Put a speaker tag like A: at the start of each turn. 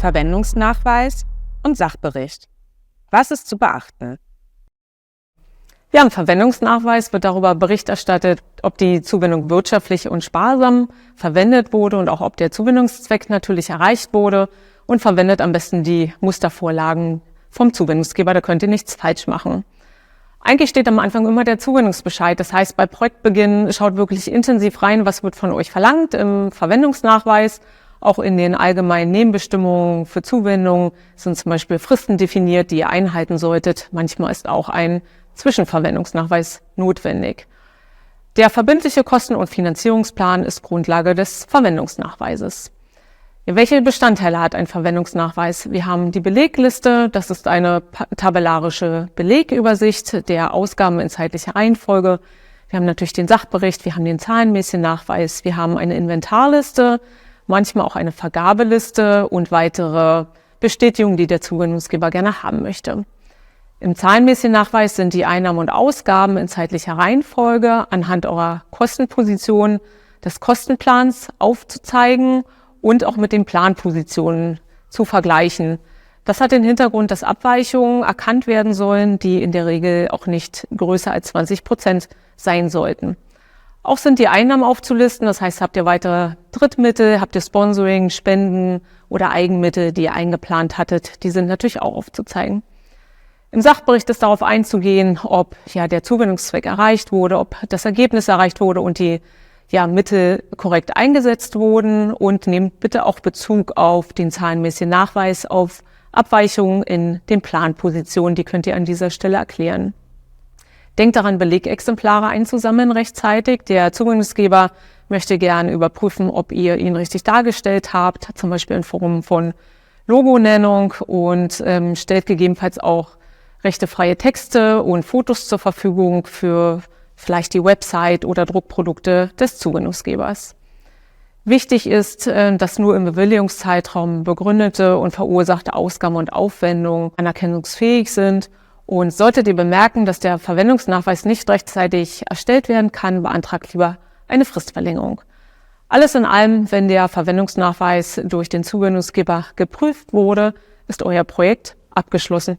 A: Verwendungsnachweis und Sachbericht. Was ist zu beachten?
B: Ja, im Verwendungsnachweis wird darüber Bericht erstattet, ob die Zuwendung wirtschaftlich und sparsam verwendet wurde und auch ob der Zuwendungszweck natürlich erreicht wurde, und verwendet am besten die Mustervorlagen vom Zuwendungsgeber, da könnt ihr nichts falsch machen. Eigentlich steht am Anfang immer der Zuwendungsbescheid. Das heißt, bei Projektbeginn schaut wirklich intensiv rein, was wird von euch verlangt im Verwendungsnachweis. Auch in den allgemeinen Nebenbestimmungen für Zuwendungen sind zum Beispiel Fristen definiert, die ihr einhalten solltet. Manchmal ist auch ein Zwischenverwendungsnachweis notwendig. Der verbindliche Kosten- und Finanzierungsplan ist Grundlage des Verwendungsnachweises. Welche Bestandteile hat ein Verwendungsnachweis? Wir haben die Belegliste, das ist eine tabellarische Belegübersicht der Ausgaben in zeitlicher Reihenfolge. Wir haben natürlich den Sachbericht, wir haben den zahlenmäßigen Nachweis, wir haben eine Inventarliste, manchmal auch eine Vergabeliste und weitere Bestätigungen, die der Zuwendungsgeber gerne haben möchte. Im zahlenmäßigen Nachweis sind die Einnahmen und Ausgaben in zeitlicher Reihenfolge anhand eurer Kostenposition des Kostenplans aufzuzeigen und auch mit den Planpositionen zu vergleichen. Das hat den Hintergrund, dass Abweichungen erkannt werden sollen, die in der Regel auch nicht größer als 20% sein sollten. Auch sind die Einnahmen aufzulisten, das heißt, habt ihr weitere Drittmittel, habt ihr Sponsoring, Spenden oder Eigenmittel, die ihr eingeplant hattet, die sind natürlich auch aufzuzeigen. Im Sachbericht ist darauf einzugehen, ob der Zuwendungszweck erreicht wurde, ob das Ergebnis erreicht wurde und die Mittel korrekt eingesetzt wurden, und nehmt bitte auch Bezug auf den zahlenmäßigen Nachweis, auf Abweichungen in den Planpositionen, die könnt ihr an dieser Stelle erklären. Denkt daran, Belegexemplare einzusammeln rechtzeitig. Der Zuwendungsgeber möchte gerne überprüfen, ob ihr ihn richtig dargestellt habt, zum Beispiel in Form von Logonennung, und stellt gegebenenfalls auch rechtefreie Texte und Fotos zur Verfügung für vielleicht die Website oder Druckprodukte des Zuwendungsgebers. Wichtig ist, dass nur im Bewilligungszeitraum begründete und verursachte Ausgaben und Aufwendungen anerkennungsfähig sind. Und solltet ihr bemerken, dass der Verwendungsnachweis nicht rechtzeitig erstellt werden kann, beantragt lieber eine Fristverlängerung. Alles in allem, wenn der Verwendungsnachweis durch den Zuwendungsgeber geprüft wurde, ist euer Projekt abgeschlossen.